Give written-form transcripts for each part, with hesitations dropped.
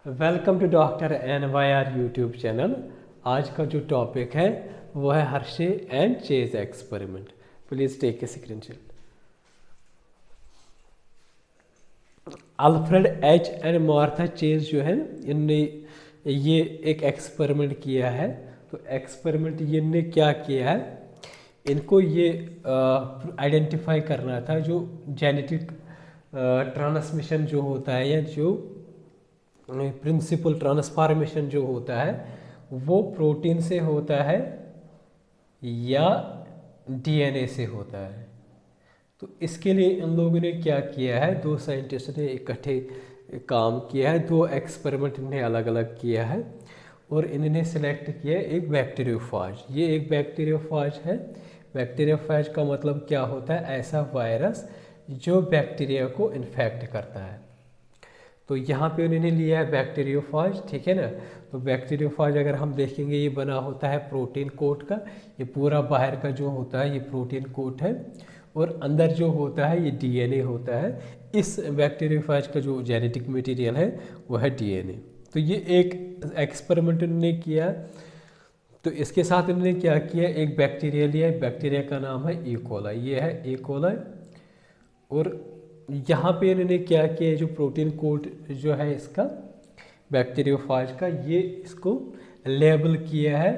Welcome to doctor NYR YouTube channel. आज का जो टॉपिक है वो है Hershey and Chase experiment. Please take a screenshot. Alfred H and Martha Chase जो है इनने ये एक एक्सपेरिमेंट किया है। तो एक्सपेरिमेंट इनने क्या किया है, इनको ये आइडेंटिफाई करना था जो जेनेटिक ट्रांसमिशन जो होता है या जो प्रिंसिपल ट्रांसफॉर्मेशन जो होता है वो प्रोटीन से होता है या DNA से होता है। तो इसके लिए इन लोगों ने क्या किया है, दो साइंटिस्ट ने इकट्ठे काम किया है, दो एक्सपेरिमेंट इन्हें अलग अलग किया है और इन्होंने सेलेक्ट किया एक बैक्टीरियोफाज। ये एक बैक्टीरियोफाज है। बैक्टीरियोफाज का मतलब क्या होता है, ऐसा वायरस जो बैक्टीरिया को इन्फेक्ट करता है। तो यहाँ पे उन्होंने लिया है बैक्टीरियोफाज, ठीक है ना। तो बैक्टीरियोफाज अगर हम देखेंगे ये बना होता है प्रोटीन कोट का। ये पूरा बाहर का जो होता है ये प्रोटीन कोट है और अंदर जो होता है ये DNA होता है। इस बैक्टीरियोफाज का जो जेनेटिक मटेरियल है वो है DNA। तो ये एक एक्सपेरिमेंट उन्होंने किया। तो इसके साथ इन्होंने क्या किया, एक बैक्टीरिया लिया। बैक्टीरिया का नाम है E. coli। ये है E. coli। और यहाँ पे इन्होंने क्या किया, जो प्रोटीन कोड जो है इसका बैक्टीरियोफाज का, ये इसको लेबल किया है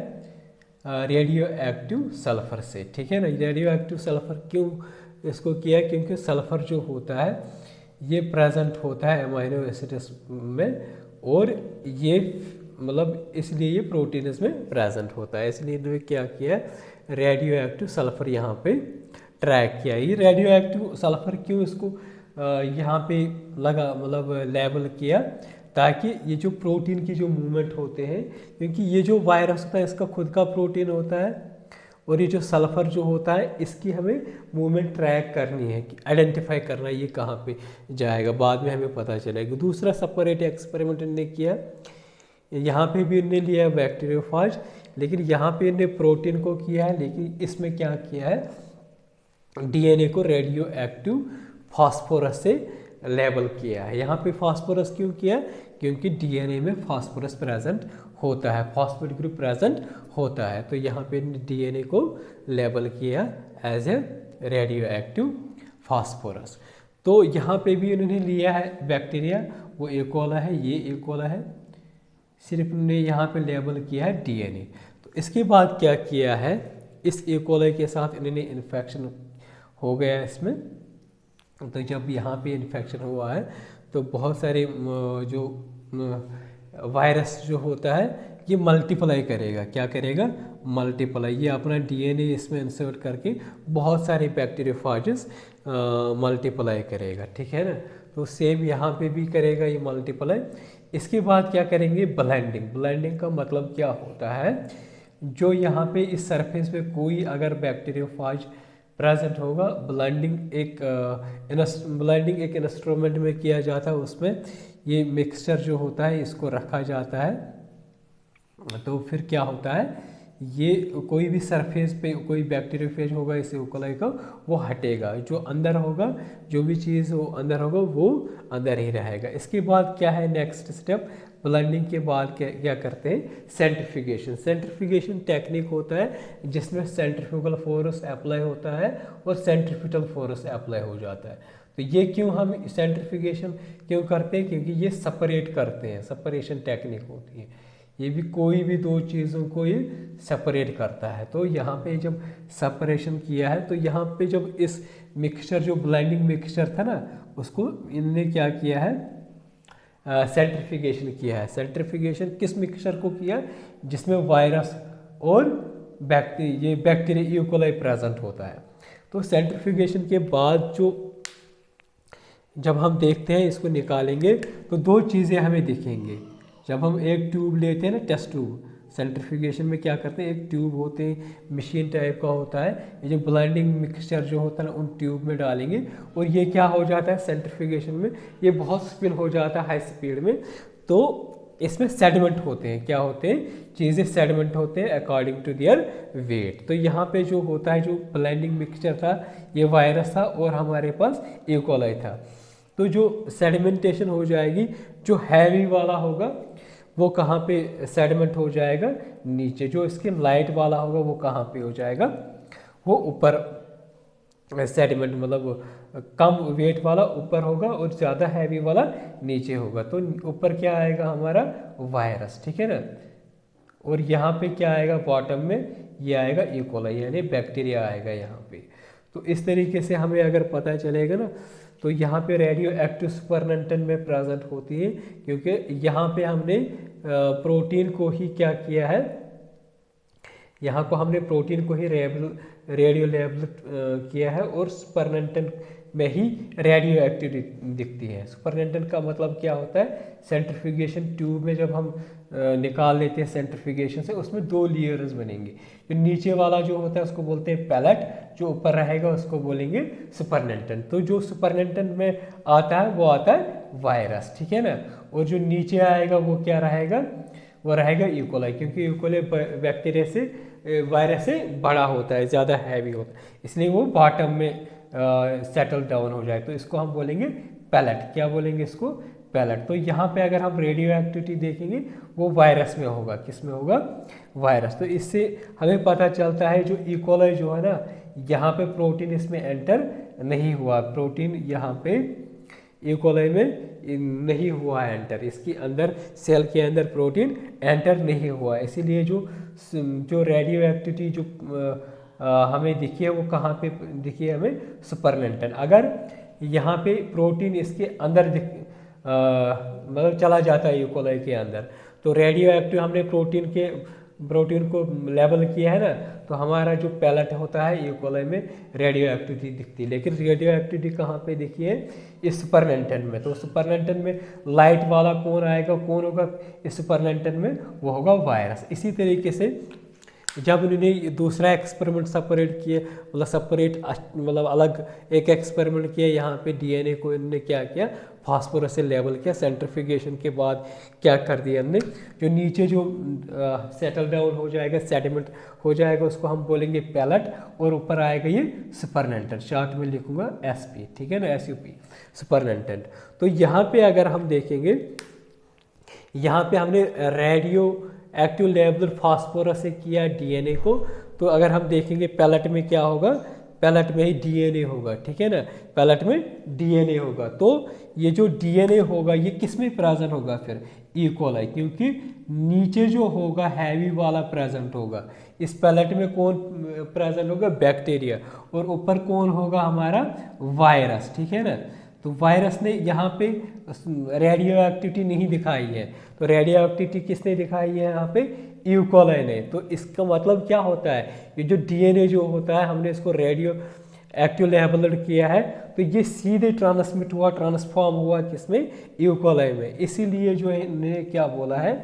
रेडियो एक्टिव सल्फर से, ठीक है ना। रेडियो एक्टिव सल्फर क्यों इसको किया, क्योंकि सल्फर जो होता है ये प्रेजेंट होता है अमीनो एसिड्स में और ये मतलब इसलिए ये प्रोटीन इसमें प्रेजेंट होता है। इसलिए इन्होंने क्या किया, रेडियो एक्टिव सल्फर यहाँ पे ट्रैक किया। ये रेडियो एक्टिव सल्फर क्यों इसको यहाँ पे लगा, मतलब लेबल किया, ताकि ये जो प्रोटीन की जो मूवमेंट होते हैं, क्योंकि ये जो वायरस होता है इसका खुद का प्रोटीन होता है और ये जो सल्फर जो होता है इसकी हमें मूवमेंट ट्रैक करनी है, आइडेंटिफाई करना है ये कहाँ पे जाएगा, बाद में हमें पता चलेगा। दूसरा सेपरेट एक्सपेरिमेंट इन्होंने किया, यहाँ पे भी इन्होंने लिया बैक्टीरियोफाज, लेकिन यहाँ पे इन्होंने प्रोटीन को किया है, लेकिन इसमें क्या किया है, DNA को रेडियो एक्टिव फास्फोरस से लेबल किया है। यहाँ पे फास्फोरस क्यों किया, क्योंकि DNA में फास्फोरस प्रेजेंट होता है, फास्फेट ग्रुप प्रेजेंट होता है। तो यहाँ पे DNA को लेबल किया as a radioactive phosphorus. तो यहाँ पे भी उन्होंने लिया है बैक्टीरिया, वो E. coli है, ये E. coli है, सिर्फ उन्होंने यहाँ पे लेबल किया है DNA। तो इसके बाद क्या किया है, इस E. coli के साथ इन्होंने इन्फेक्शन हो गया इसमें। तो जब यहाँ पे इन्फेक्शन हुआ है तो बहुत सारे जो वायरस जो होता है ये मल्टीप्लाई करेगा। क्या करेगा, मल्टीप्लाई। ये अपना DNA इसमें इंसर्ट करके बहुत सारे बैक्टीरियोफाजेस मल्टीप्लाई करेगा, ठीक है ना। तो सेम यहाँ पे भी करेगा ये मल्टीप्लाई। इसके बाद क्या करेंगे, ब्लेंडिंग। ब्लेंडिंग का मतलब क्या होता है, जो यहाँ पे इस सरफेस पे कोई अगर बैक्टीरियोफाज प्रेजेंट होगा, ब्लेंडिंग एक इंस्ट्रूमेंट में किया जाता है, उसमें ये मिक्सचर जो होता है इसको रखा जाता है। तो फिर क्या होता है, ये कोई भी सरफेस पे कोई बैक्टीरियोफेज होगा इस E. coli का, वो हटेगा, जो अंदर होगा, जो भी चीज़ वो अंदर होगा वो अंदर ही रहेगा। इसके बाद क्या है नेक्स्ट स्टेप, ब्लेंडिंग के बाद क्या करते हैं, सेंट्रीफ्यूगेशन। सेंट्रीफ्यूगेशन टेक्निक होता है जिसमें सेंट्रीफ्यूगल फोर्स अप्लाई होता है और सेंट्रीफ्यूगल फोर्स अप्लाई हो जाता है। तो ये क्यों हम सेंट्रीफ्यूगेशन क्यों करते हैं, क्योंकि ये सेपरेट करते हैं, सेपरेशन टेक्निक होती है। ये भी कोई भी दो चीज़ों को ये सेपरेट करता है। तो यहाँ पे जब सेपरेशन किया है, तो यहाँ पे जब इस मिक्सचर जो ब्लेंडिंग मिक्सचर था ना, उसको इनने क्या किया है, सेंट्रीफ्यूगेशन किया है। सेंट्रीफ्यूगेशन किस मिक्सचर को किया, जिसमें वायरस और ये बैक्टीरिया E. coli प्रेजेंट होता है। तो सेंट्रीफ्यूगेशन के बाद जब हम देखते हैं इसको निकालेंगे तो दो चीज़ें हमें दिखेंगे। जब हम एक ट्यूब लेते हैं ना, टेस्ट ट्यूब, सेंट्रीफ्यूगेशन में क्या करते हैं, एक ट्यूब होते हैं, मशीन टाइप का होता है, ये जो ब्लेंडिंग मिक्सचर जो होता है ना उन ट्यूब में डालेंगे और ये क्या हो जाता है सेंट्रीफ्यूगेशन में, ये बहुत स्पिन हो जाता है हाई स्पीड में। तो इसमें सेडिमेंट होते हैं, क्या होते हैं, चीज़ें सेडिमेंट होते हैं अकॉर्डिंग टू देयर वेट। तो यहाँ पे जो होता है, जो ब्लेंडिंग मिक्सचर था ये वायरस था और हमारे पास E. coli था। तो जो सेडिमेंटेशन हो जाएगी, जो हैवी वाला होगा वो कहाँ पे सेडिमेंट हो जाएगा, नीचे। जो इसके लाइट वाला होगा वो कहाँ पे हो जाएगा, वो ऊपर सेडिमेंट, मतलब कम वेट वाला ऊपर होगा और ज़्यादा हैवी वाला नीचे होगा। तो ऊपर क्या आएगा हमारा, वायरस, ठीक है ना। और यहाँ पे क्या आएगा बॉटम में, ये आएगा इकोलाई यानी बैक्टीरिया आएगा यहाँ पे। तो इस तरीके से हमें अगर पता चलेगा ना, तो यहाँ पे रेडियो एक्टिव सुपरनेंटेन में प्रेजेंट होती है, क्योंकि यहाँ पे हमने प्रोटीन को ही क्या किया है, यहाँ को हमने प्रोटीन को ही रेडियो लेबल किया है, और सुपरनेंटेन में ही रेडियो एक्टिविटी दिखती है। सुपरनेंटेन का मतलब क्या होता है, सेंट्रीफ्यूगेशन ट्यूब में जब हम निकाल लेते हैं सेंट्रीफ्यूगेशन से, उसमें 2 लेयर्स बनेंगे। जो नीचे वाला जो होता है उसको बोलते हैं पैलेट, जो ऊपर रहेगा उसको बोलेंगे सुपरनेंटेन। तो जो सुपरनेंटेन में आता है वो आता है वायरस, ठीक है ना। और जो नीचे आएगा वो क्या रहेगा, वो रहेगा इकोलाई, क्योंकि इकोलाई बैक्टीरिया से वायरस से बड़ा होता है, ज़्यादा हैवी होता है, इसलिए वो बॉटम में सेटल डाउन हो जाए। तो इसको हम बोलेंगे पैलेट। क्या बोलेंगे इसको, पैलेट। तो यहाँ पे अगर हम रेडियो एक्टिविटी देखेंगे वो वायरस में होगा, किस में होगा, वायरस। तो इससे हमें पता चलता है जो इकोलाई जो है ना, यहाँ पे प्रोटीन इसमें एंटर नहीं हुआ, प्रोटीन यहाँ पे इकोलाई में नहीं हुआ एंटर, इसके अंदर सेल के अंदर प्रोटीन एंटर नहीं हुआ। इसीलिए जो रेडियो एक्टिविटी जो हमें दिखी है वो कहाँ पे दिखी है, हमें सुपरनेंटेन। अगर यहाँ पे प्रोटीन इसके अंदर मतलब चला जाता है इकोलाई के अंदर, तो रेडियो एक्टिव हमने प्रोटीन को लेबल किया है ना, तो हमारा जो पैलेट होता है इकोलाई में रेडियो एक्टिविटी दिखती है। लेकिन रेडियो एक्टिविटी कहाँ पे दिखी है, इस सुपरनेंटेन में। तो सुपरनेंटेन में लाइट वाला कौन आएगा, कौन होगा इस सुपरनेंटेन में, वो होगा वायरस। इसी तरीके से जब उन्होंने दूसरा एक्सपेरिमेंट सेपरेट किए, मतलब अलग एक एक्सपेरिमेंट किया, यहाँ पे डीएनए को इन्होंने क्या किया, फास्फोरस से लेबल किया। सेंट्रीफ्यूगेशन के बाद क्या कर दिया हमने, जो नीचे जो सेटल डाउन हो जाएगा, सेडिमेंट हो जाएगा, उसको हम बोलेंगे पैलेट, और ऊपर आएगा ये सुपरनेंटेन। चार्ट में लिखूंगा एसपी, ठीक है ना, एसयूपी, सुपरनेंटेन। तो यहाँ पे अगर हम देखेंगे, यहाँ पे हमने रेडियो एक्टिव लेबल फास्फोरस से किया डीएनए को, तो अगर हम देखेंगे पैलेट में क्या होगा, पैलेट में ही डीएनए होगा, ठीक है ना, पैलेट में डीएनए होगा। तो ये जो डीएनए होगा ये किस में प्रेजेंट होगा फिर, इकोलाई, क्योंकि नीचे जो होगा हैवी वाला प्रेजेंट होगा। इस पैलेट में कौन प्रेजेंट होगा, बैक्टीरिया, और ऊपर कौन होगा हमारा, वायरस, ठीक है ना। तो वायरस ने यहाँ पे रेडियो एक्टिविटी नहीं दिखाई है, तो रेडियो एक्टिविटी किसने दिखाई है यहाँ पे, इकोलाई ने। तो इसका मतलब क्या होता है, ये जो डीएनए जो होता है हमने इसको रेडियो एक्टिव लेबल्ड किया है, तो ये सीधे ट्रांसमिट हुआ, ट्रांसफॉर्म हुआ किसमें, इकोलाई में। इसीलिए जो इन्होंने क्या बोला है,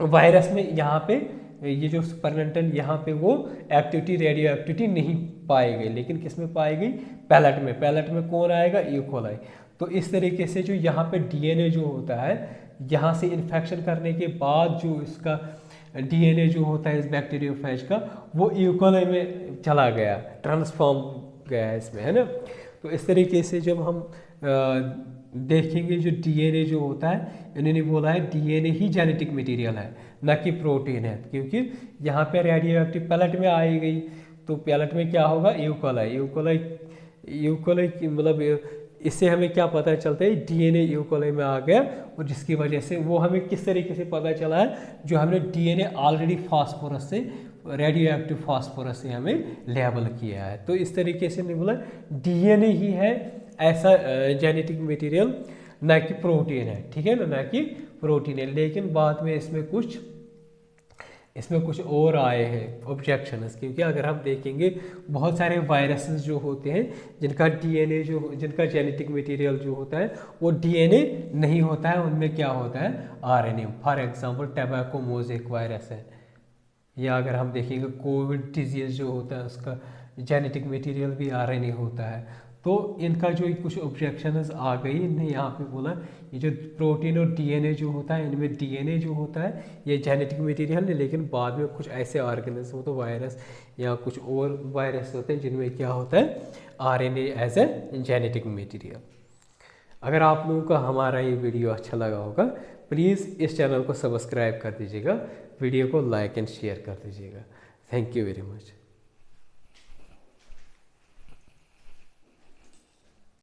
वायरस में यहाँ पे ये जो सुपरनेंटेन यहाँ पे वो एक्टिविटी, रेडियो एक्टिविटी नहीं पाई गई, लेकिन किसमें पाई गई, पैलेट में। पैलेट में कौन आएगा, इकोलाई। तो इस तरीके से जो यहाँ पे डीएनए जो होता है, यहाँ से इन्फेक्शन करने के बाद जो इसका डीएनए जो होता है इस बैक्टीरियोफेज का, वो इकोलाई में चला गया, ट्रांसफॉर्म गया है इसमें, है ना। तो इस तरीके से जब हम देखेंगे जो डीएनए जो होता है, इन्होंने बोला है डीएनए ही जेनेटिक मटेरियल है, न कि प्रोटीन है, क्योंकि यहाँ पे रेडियो एक्टिव पैलेट में आई गई, तो पैलेट में क्या होगा, इकोलाई। मतलब इससे हमें क्या पता चलता है, डीएनए इकोलाई में आ गया, और जिसकी वजह से वो हमें किस तरीके से पता चला है, जो हमने डीएनए ऑलरेडी फास्फोरस से, रेडियो एक्टिव फास्फोरस से हमें लेबल किया है। तो इस तरीके से हमने बोला डीएनए ही है ऐसा जेनेटिक मटेरियल, ना कि प्रोटीन है, ठीक है ना, ना कि प्रोटीन है। लेकिन बाद में इसमें कुछ और आए हैं ऑब्जेक्शंस, क्योंकि अगर हम देखेंगे बहुत सारे वायरसेस जो होते हैं जिनका डीएनए जिनका जेनेटिक मटेरियल जो होता है वो डीएनए नहीं होता है, उनमें क्या होता है, RNA. For example tobacco mosaic virus है, या अगर हम देखेंगे कोविड डिजीज जो होता है उसका जेनेटिक मटेरियल भी आरएनए होता है। तो इनका जो कुछ ऑब्जेक्शंस आ गई, इन्हें यहाँ पे बोला ये जो प्रोटीन और डीएनए जो होता है, इनमें डीएनए जो होता है ये जेनेटिक मटेरियल है, लेकिन बाद में कुछ ऐसे ऑर्गेनिज्म हो, तो वायरस या कुछ और वायरस होते हैं जिनमें क्या होता है, RNA as a genetic material. अगर आप लोगों को हमारा ये वीडियो अच्छा लगा होगा, प्लीज़ इस चैनल को सब्सक्राइब कर दीजिएगा, वीडियो को लाइक एंड शेयर कर दीजिएगा। Thank you very much.